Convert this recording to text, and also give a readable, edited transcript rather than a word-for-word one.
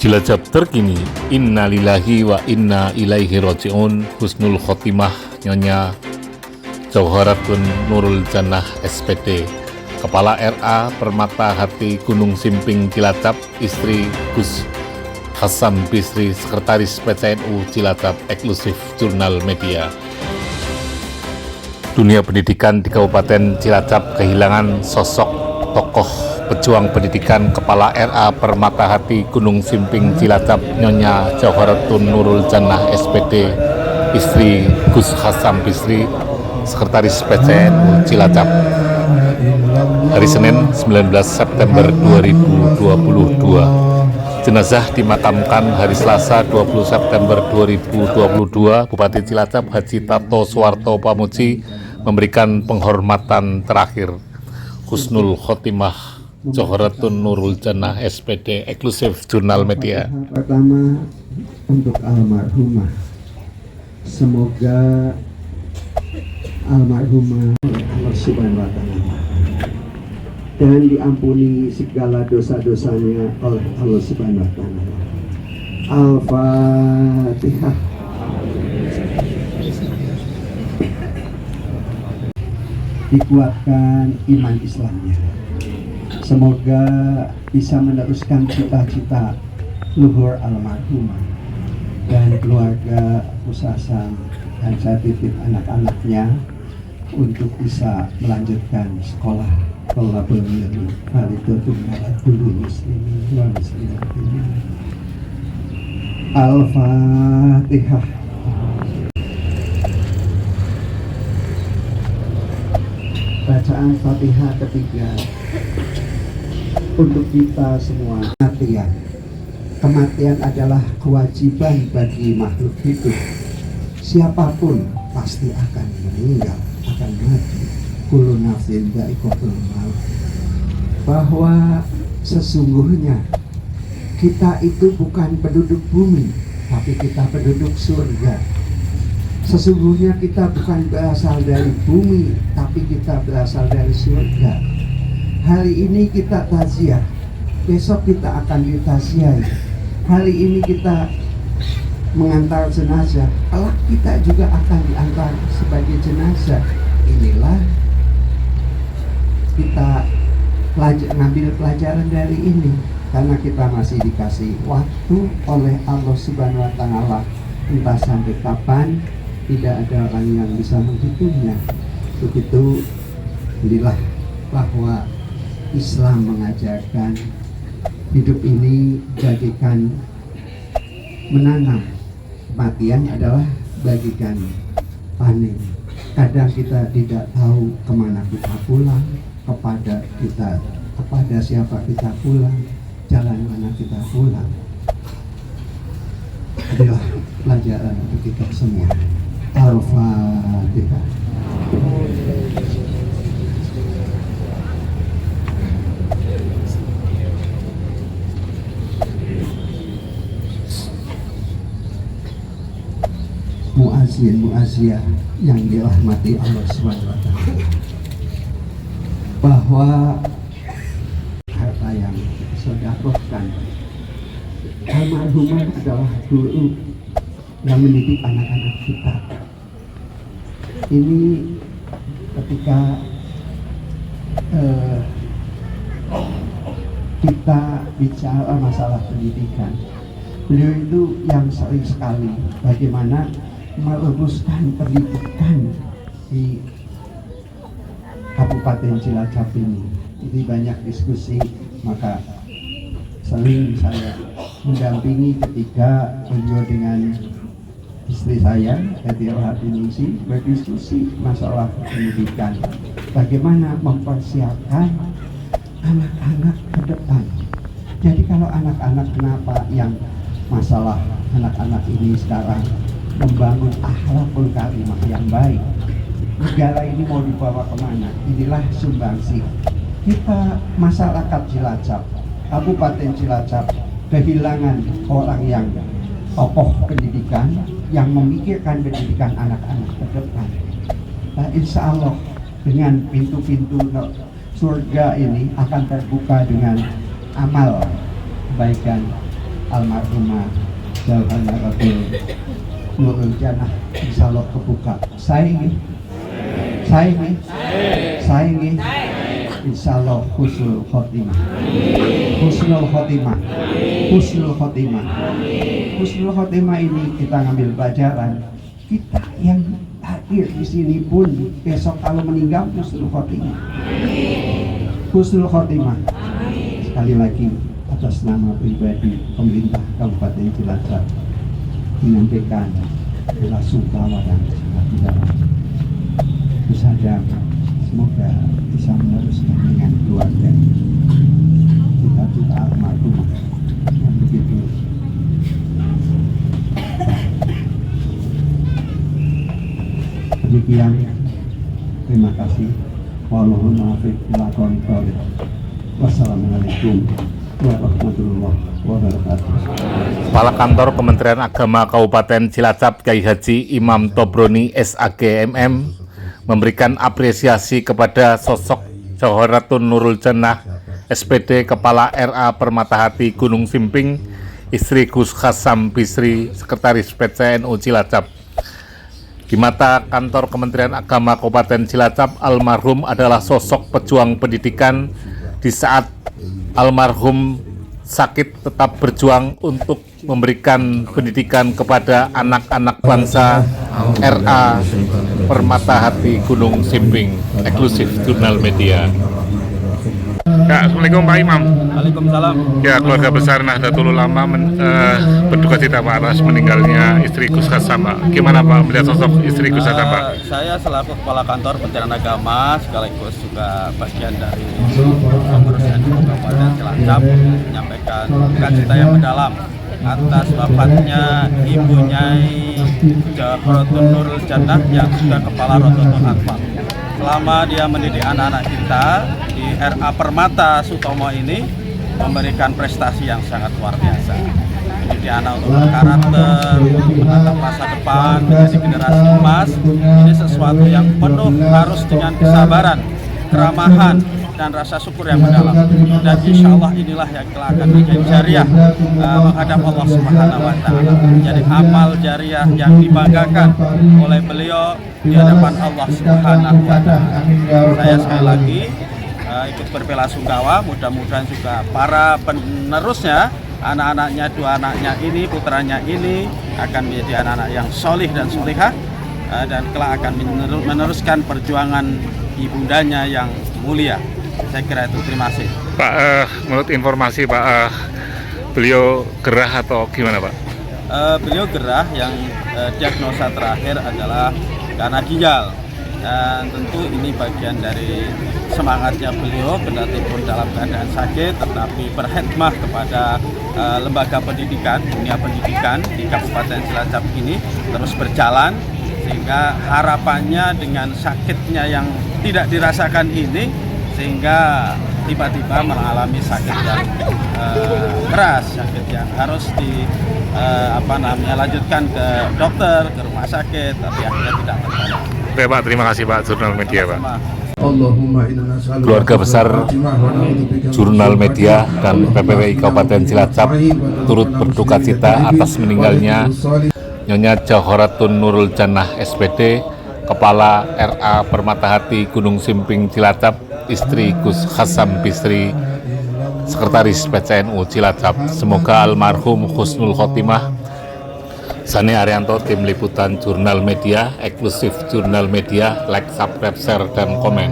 Cilacap terkini, innalillahi wa inna ilaihi roji'un. Husnul khotimah Nyonya Jauharatun Nurul Jannah SPD, Kepala RA Permata Hati Gunung Simping Cilacap, istri Gus Hasan Bisri, Sekretaris PCNU Cilacap, eksklusif Jurnal Media. Dunia pendidikan di Kabupaten Cilacap kehilangan sosok tokoh pejuang pendidikan. Kepala RA Permata Hati Gunung Simping Cilacap, Nyonya Jauharatun Nurul Jannah SPD, istri Gus Hasan Bisri, Sekretaris PCNU Cilacap, hari Senin 19 September 2022. Jenazah dimakamkan hari Selasa 20 September 2022. Bupati Cilacap Haji Tato Suwarto Pamuji memberikan penghormatan terakhir. Husnul khotimah Jauharatun Nurul Jannah SPD, eksklusif Jurnal Media. Pertama untuk almarhumah, semoga almarhumah Allah Subhanahu wa Ta'ala dan diampuni segala dosa-dosanya oleh Allah Subhanahu wa Ta'ala. Al-Fatihah. Dikuatkan iman Islamnya, semoga bisa meneruskan cita-cita luhur almarhumah dan keluarga Usasan, dan saya titip anak-anaknya untuk bisa melanjutkan sekolah thalabul ilmi faridatun ala kulli muslimin wa muslimatin. Al-Fatihah. Bacaan Fatihah ketiga untuk kita semua. Kematian adalah kewajiban bagi makhluk hidup. Siapapun pasti akan meninggal, akan mati. Kullu nafsin dha'iqatul maut. Bahwa sesungguhnya kita itu bukan penduduk bumi, tapi kita penduduk surga. Sesungguhnya kita bukan berasal dari bumi, tapi kita berasal dari surga. Hari ini kita taziah, besok kita akan ditaziahi. Hari ini kita mengantar jenazah, kelak kita juga akan diantar sebagai jenazah. Inilah kita ngambil pelajaran dari ini, karena kita masih dikasih waktu oleh Allah Subhanahu wa Ta'ala, entah sampai kapan. Tidak ada orang yang bisa menghitungnya. Begitu alhamdulillah bahwa Islam mengajarkan hidup ini bagikan menanam, kematian adalah bagikan panen. Kadang kita tidak tahu kemana kita pulang, kepada siapa kita pulang, jalan mana kita pulang. Adalah pelajaran untuk kita semua. Al-Fatihah. Muazzin muazziyah yang dirahmati Allah Subhanahu wa Ta'ala, bahwa harta yang sedekahkan almarhumah adalah guru yang mendidik anak-anak kita. Ini ketika kita bicara masalah pendidikan, beliau itu yang sering sekali bagaimana meluruskan pendidikan di Kabupaten Cilacap ini. Jadi banyak diskusi, maka sering saya mendampingi ketika beliau dengan istri saya, Hati Rohatiningsi, berdiskusi masalah pendidikan. Bagaimana mempersiapkan anak-anak ke depan. Jadi kalau anak-anak, kenapa yang masalah anak-anak ini sekarang membangun akhlakul karimah yang baik, negara ini mau dibawa kemana? Inilah sumbangsi kita, masyarakat Cilacap, Kabupaten Cilacap kehilangan orang yang tokoh pendidikan yang memikirkan pendidikan anak-anak ke depan. Nah, insya Allah dengan pintu-pintu surga ini akan terbuka dengan amal kebaikan almarhumah Jawharatul Nurul Jannah insyaallah kebuka. Saya ini insyaallah husnul khotimah. Husnul khotimah ini kita ngambil pelajaran. Kita yang hadir di sini pun besok kalau meninggal husnul khotimah. Sekali lagi atas nama pribadi pemerintah Kabupaten Cilacap menyampaikan bela sungkawa dan sangat mendalam. Saja semoga bisa meneruskan dengan keluarga cita-cita almarhumah yang begitu demikian. Terima kasih. Wassalamualaikum warahmatullahi wabarakatuh. Kepala Kantor Kementerian Agama Kabupaten Cilacap Kyai Haji Imam Tobroni SAGMM memberikan apresiasi kepada sosok Jawharatul Nurul Jannah SPD Kepala RA Permatahati Gunung Simping, istri Gus Hassam Bisri, Sekretaris PCNU Cilacap. Di mata Kantor Kementerian Agama Kabupaten Cilacap, almarhum adalah sosok pejuang pendidikan. Di saat almarhum sakit tetap berjuang untuk memberikan pendidikan kepada anak-anak bangsa. RA Permatahati Gunung Simping, eksklusif Jurnal Media. Ya, Assalamualaikum Pak Imam. Waalaikumsalam. Ya, keluarga besar Nahdlatul Ulama berduka cita Pak atas meninggalnya istri Gus Hassam, Pak. Gimana Pak melihat sosok istri Gus Hassam, Pak? Saya selaku Kepala Kantor Kementerian Agama sekaligus juga bagian dari pengurus NU Kabupaten Cilacap menyampaikan duka cita yang mendalam atas wafatnya Ibu Nyai Jawharatul Nurul Jannah yang juga Kepala Rototul Atfal. Selama dia mendidik anak-anak kita di RA Permata Sutomo ini memberikan prestasi yang sangat luar biasa. Mendidik anak untuk berkarakter, menatap masa depan, menjadi generasi emas. Ini sesuatu yang penuh harus dengan kesabaran, keramahan, dan rasa syukur yang mendalam. Dan insya Allah inilah yang kelak akan menjadi jariah menghadap Allah Subhanahu wa Ta'ala, menjadi amal jariah yang dibanggakan oleh beliau di hadapan Allah Subhanahu wa Ta'ala. Saya sekali lagi ikut berbelasungkawa, mudah-mudahan juga para penerusnya, anak-anaknya, dua anaknya ini, putranya ini akan menjadi anak-anak yang solih dan solihah, dan kelak akan meneruskan perjuangan ibundanya yang mulia. Saya kira itu. Terima kasih Pak. Menurut informasi Pak, beliau gerah atau gimana Pak? Beliau gerah, yang diagnosa terakhir adalah karena ginjal, dan tentu ini bagian dari semangatnya beliau, kendati pun dalam keadaan sakit tetapi berkhidmah kepada lembaga pendidikan, dunia pendidikan di Kabupaten Cilacap ini terus berjalan, sehingga harapannya dengan sakitnya yang tidak dirasakan ini, sehingga tiba-tiba mengalami sakit yang keras, sakit yang harus lanjutkan ke dokter, ke rumah sakit, tapi akhirnya tidak tertolong. Oke Pak, terima kasih Pak. Jurnal Media Pak. Keluarga Keluarga besar Jurnal Media dan PPWI Kabupaten Cilacap turut berduka cita atas meninggalnya Nyonya Jawharatul Nurul Jannah SPD Kepala RA Permatahati Gunung Simping Cilacap, istri Gus Hassam Bisri, Sekretaris PCNU Cilacap. Semoga almarhum husnul khotimah. Sani Arianto, tim liputan Jurnal Media, eksklusif Jurnal Media. Like, subscribe, share, dan komen.